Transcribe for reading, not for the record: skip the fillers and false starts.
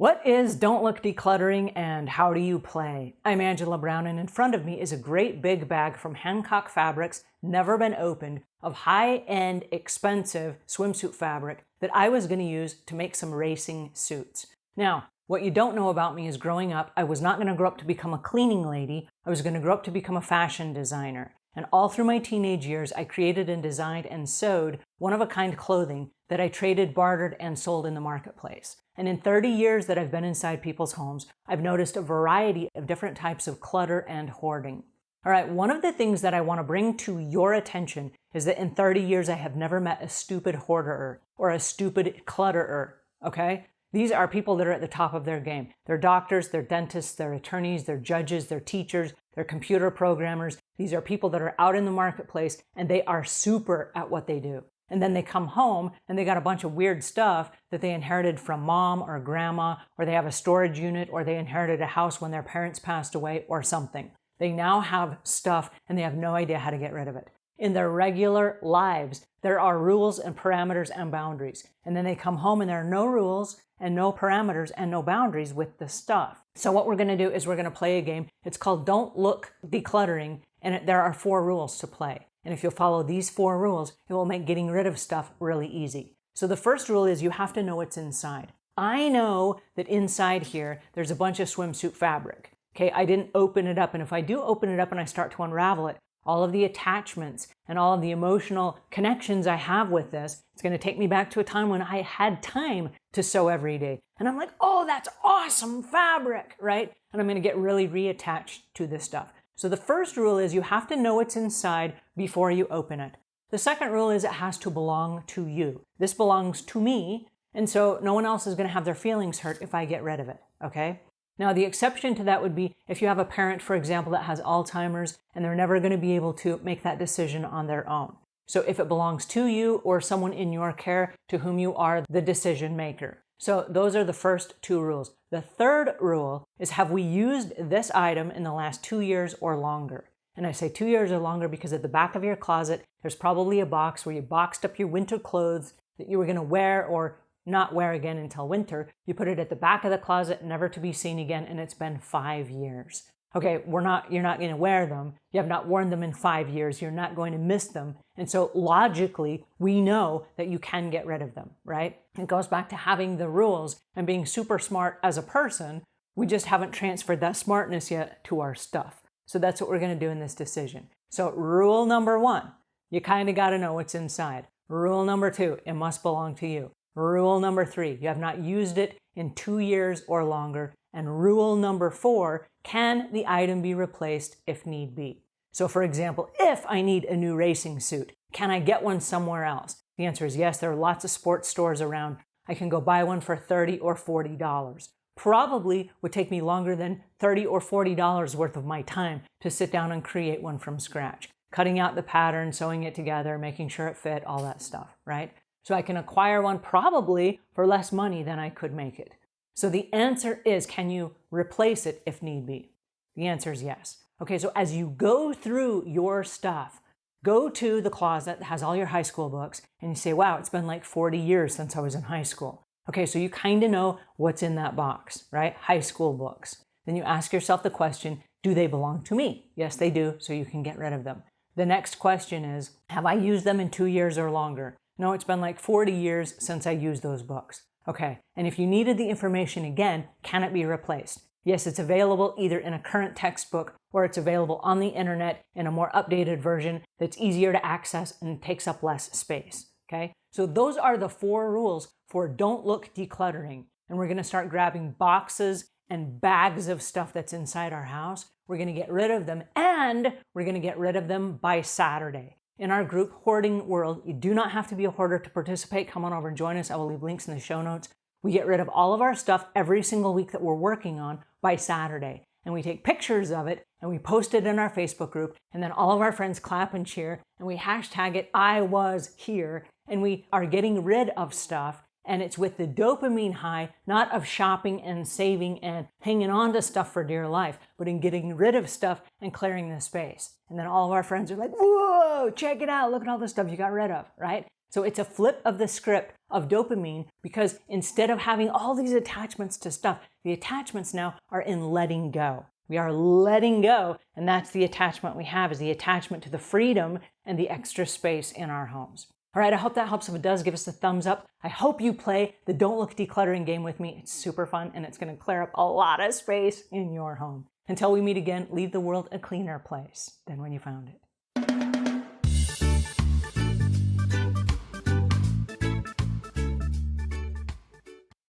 What is Don't Look Decluttering and how do you play? I'm Angela Brown, and in front of me is a great big bag from Hancock Fabrics, never been opened, of high-end, expensive swimsuit fabric that I was going to use to make some racing suits. Now, what you don't know about me is growing up, I was not going to grow up to become a cleaning lady. I was going to grow up to become a fashion designer. And all through my teenage years, I created and designed and sewed one-of-a-kind clothing that I traded, bartered, and sold in the marketplace. And in 30 years that I've been inside people's homes, I've noticed a variety of different types of clutter and hoarding. All right, one of the things that I want to bring to your attention is that in 30 years, I have never met a stupid hoarderer or a stupid clutterer, okay? These are people that are at the top of their game. They're doctors, they're dentists, they're attorneys, they're judges, they're teachers, they're computer programmers. These are people that are out in the marketplace and they are super at what they do. And then they come home and they got a bunch of weird stuff that they inherited from mom or grandma, or they have a storage unit, or they inherited a house when their parents passed away or something. They now have stuff and they have no idea how to get rid of it. In their regular lives, there are rules and parameters and boundaries. And then they come home and there are no rules and no parameters and no boundaries with the stuff. So what we're going to do is we're going to play a game. It's called Don't Look Decluttering, and there are 4 rules to play. And if you'll follow these 4 rules, it will make getting rid of stuff really easy. So the first rule is you have to know what's inside. I know that inside here, there's a bunch of swimsuit fabric. Okay, I didn't open it up. And if I do open it up and I start to unravel it, all of the attachments and all of the emotional connections I have with this, it's going to take me back to a time when I had time to sew every day. And I'm like, oh, that's awesome fabric, right? And I'm going to get really reattached to this stuff. So the first rule is you have to know what's inside before you open it. The second rule is it has to belong to you. This belongs to me, and so no one else is going to have their feelings hurt if I get rid of it, okay? Now, the exception to that would be if you have a parent, for example, that has Alzheimer's and they're never going to be able to make that decision on their own. So if it belongs to you or someone in your care to whom you are the decision maker. So those are the first 2 rules. The third rule is, have we used this item in the last 2 years or longer? And I say 2 years or longer because at the back of your closet, there's probably a box where you boxed up your winter clothes that you were going to wear or not wear again until winter. You put it at the back of the closet, never to be seen again, and it's been 5 years. Okay, you're not going to wear them. You have not worn them in 5 years. You're not going to miss them. And so logically, we know that you can get rid of them, right? It goes back to having the rules and being super smart as a person. We just haven't transferred that smartness yet to our stuff. So that's what we're going to do in this decision. So rule number 1, you kind of got to know what's inside. Rule number 2, it must belong to you. Rule number 3, you have not used it in 2 years or longer. And rule number 4, can the item be replaced if need be? So for example, if I need a new racing suit, can I get one somewhere else? The answer is yes. There are lots of sports stores around. I can go buy one for $30 or $40. Probably would take me longer than $30 or $40 worth of my time to sit down and create one from scratch. Cutting out the pattern, sewing it together, making sure it fit, all that stuff, right? So I can acquire one probably for less money than I could make it. So the answer is, can you replace it if need be? The answer is yes. Okay, so as you go through your stuff, go to the closet that has all your high school books and you say, wow, it's been like 40 years since I was in high school. Okay, so you kind of know what's in that box, right? High school books. Then you ask yourself the question, do they belong to me? Yes, they do, so you can get rid of them. The next question is, have I used them in 2 years or longer? No, it's been like 40 years since I used those books. Okay, and if you needed the information again, can it be replaced? Yes, it's available either in a current textbook or it's available on the internet in a more updated version that's easier to access and takes up less space. Okay, so those are the 4 rules for Don't Look Decluttering. And we're going to start grabbing boxes and bags of stuff that's inside our house. We're going to get rid of them, and we're going to get rid of them by Saturday. In our group, Hoarding World, you do not have to be a hoarder to participate. Come on over and join us. I will leave links in the show notes. We get rid of all of our stuff every single week that we're working on by Saturday. And we take pictures of it and we post it in our Facebook group. And then all of our friends clap and cheer. And we hashtag it, I was here. And we are getting rid of stuff. And it's with the dopamine high, not of shopping and saving and hanging on to stuff for dear life, but in getting rid of stuff and clearing the space. And then all of our friends are like, whoa, check it out. Look at all the stuff you got rid of, right? So it's a flip of the script of dopamine, because instead of having all these attachments to stuff, the attachments now are in letting go. We are letting go, and that's the attachment we have, is the attachment to the freedom and the extra space in our homes. All right, I hope that helps. If it does, give us a thumbs up. I hope you play the Don't Look Decluttering game with me. It's super fun, and it's going to clear up a lot of space in your home. Until we meet again, leave the world a cleaner place than when you found it.